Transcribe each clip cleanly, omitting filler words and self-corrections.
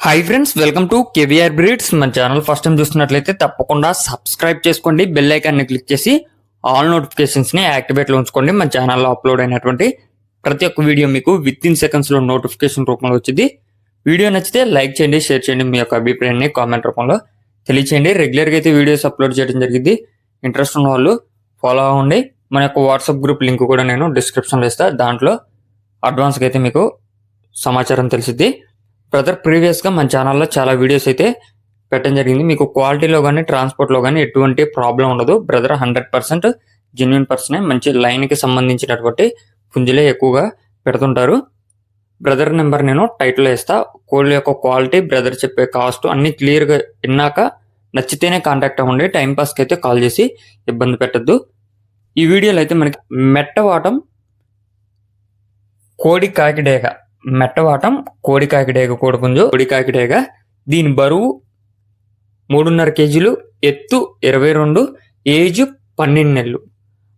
Hi friends, welcome to KVR breeds. మన channel first time చూస్తున్నట్లయితే తప్పకుండా సబ్స్క్రైబ్ చేసుకోండి, బెల్ ఐకాన్ని క్లిక్ చేసి ఆల్ నోటిఫికేషన్స్ని యాక్టివేట్లో ఉంచుకోండి. మన ఛానల్లో అప్లోడ్ అయినటువంటి ప్రతి ఒక్క వీడియో మీకు విత్ ఇన్ సెకండ్స్లో నోటిఫికేషన్ రూపంలో వచ్చింది. వీడియో నచ్చితే లైక్ చేయండి, షేర్ చేయండి, మీ యొక్క అభిప్రాయాన్ని కామెంట్ రూపంలో తెలియచేయండి. రెగ్యులర్గా అయితే వీడియోస్ అప్లోడ్ చేయడం జరిగింది. ఇంట్రెస్ట్ ఉన్న వాళ్ళు ఫాలో అవ్వండి. మన యొక్క వాట్సాప్ గ్రూప్ లింక్ కూడా నేను డిస్క్రిప్షన్లో ఇస్తాను. దాంట్లో అడ్వాన్స్గా అయితే మీకు సమాచారం తెలిసిద్ది. బ్రదర్ ప్రీవియస్గా మన ఛానల్లో చాలా వీడియోస్ అయితే పెట్టడం జరిగింది. మీకు క్వాలిటీలో కానీ ట్రాన్స్పోర్ట్లో కానీ ఎటువంటి ప్రాబ్లం ఉండదు. బ్రదర్ 100% జెన్యున్ పర్సనే. మంచి లైన్కి సంబంధించినటువంటి పుంజులే ఎక్కువగా పెడుతుంటారు. బ్రదర్ నెంబర్ నేను టైటిల్లో ఇస్తా. కోళ్ళ యొక్క క్వాలిటీ, బ్రదర్ చెప్పే కాస్ట్ అన్ని క్లియర్గా విన్నాక నచ్చితేనే కాంటాక్ట్ అవ్వండి. టైంపాస్కి అయితే కాల్ చేసి ఇబ్బంది పెట్టద్దు. ఈ వీడియోలో అయితే మనకి మెట్టవాటం కోడి కాకిడేగ, మెట్టవాటం కోడి కాకిడేగ కోడిపుంజు, కోడి కాకిడేగ. దీని బరువు 3.5 కేజీలు, ఎత్తు 22, ఏజ్ 12 నెలలు,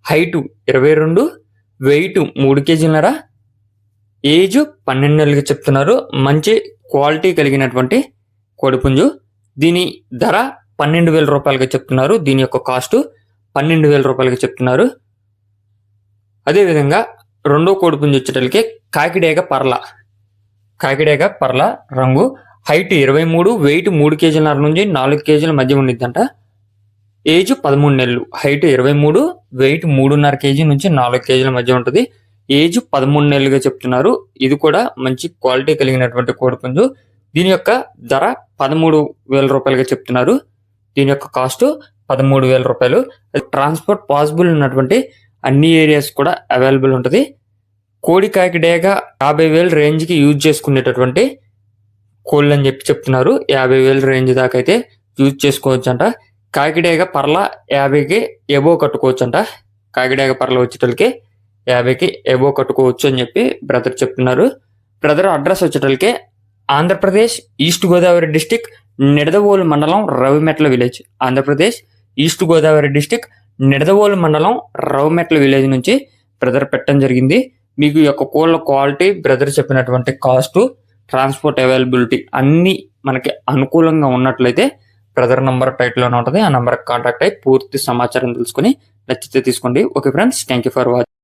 హైటు 22, వెయిట్ 3 కేజీలన్నర, ఏజ్ 12 నెలలుగా చెప్తున్నారు. మంచి క్వాలిటీ కలిగినటువంటి కోడిపుంజు. దీని ధర 12,000 రూపాయలుగా చెప్తున్నారు. దీని యొక్క కాస్ట్ 12,000 రూపాయలుగా చెప్తున్నారు. అదేవిధంగా రెండో కోడిపుంజు వచ్చేటప్పటికి కాకిడేగ పర్ల రంగు, హైట్ 23, వెయిట్ 3 కేజీలన్నర నుంచి 4 కేజీల మధ్య ఉండిద్దంట. ఏజ్ 13 నెలలు, హైట్ 23, వెయిట్ 3.5 కేజీ నుంచి 4 కేజీల మధ్య ఉంటుంది. ఏజ్ 13 నెలలుగా చెప్తున్నారు. ఇది కూడా మంచి క్వాలిటీ కలిగినటువంటి కోడిపుంజు. దీని యొక్క ధర 13,000 రూపాయలుగా చెప్తున్నారు. దీని యొక్క కాస్ట్ 13,000 రూపాయలు. ట్రాన్స్పోర్ట్ పాసిబుల్ ఉన్నటువంటి అన్ని ఏరియాస్ కూడా అవైలబుల్ ఉంటుంది. కోడి కాకిడేగ 50,000 రేంజ్కి యూజ్ చేసుకునేటటువంటి కోళ్ళు అని చెప్తున్నారు. 50,000 రేంజ్ దాకా అయితే యూజ్ చేసుకోవచ్చు అంట. కాకిడేగ పర్ల 50కి ఎబో కట్టుకోవచ్చు అంట. కాకిడేగ పర్ల వచ్చేటోళ్ళకి 50కి ఎబో కట్టుకోవచ్చు అని చెప్పి బ్రదర్ చెప్తున్నారు. బ్రదర్ అడ్రస్ వచ్చేటోళ్ళకి ఆంధ్రప్రదేశ్ ఈస్ట్ గోదావరి డిస్టిక్, నిడదవోలు మండలం, Ravimetla village. Andhra Pradesh East Godavari district, Nidadavolu మండలం, రవిమెట్ల విలేజ్ నుంచి బ్రదర్ పెట్టడం జరిగింది. మీకు యొక్క కోళ్ళ క్వాలిటీ, బ్రదర్ చెప్పినటువంటి కాస్ట్, ట్రాన్స్పోర్ట్ అవైలబిలిటీ అన్నీ మనకి అనుకూలంగా ఉన్నట్లయితే బ్రదర్ నంబర్ టైటిల్లోనే ఉంటుంది. ఆ నెంబర్కి కాంటాక్ట్ అయ్యి పూర్తి సమాచారం తెలుసుకొని నచ్చితే తీసుకోండి. Okay friends, thank you for watching.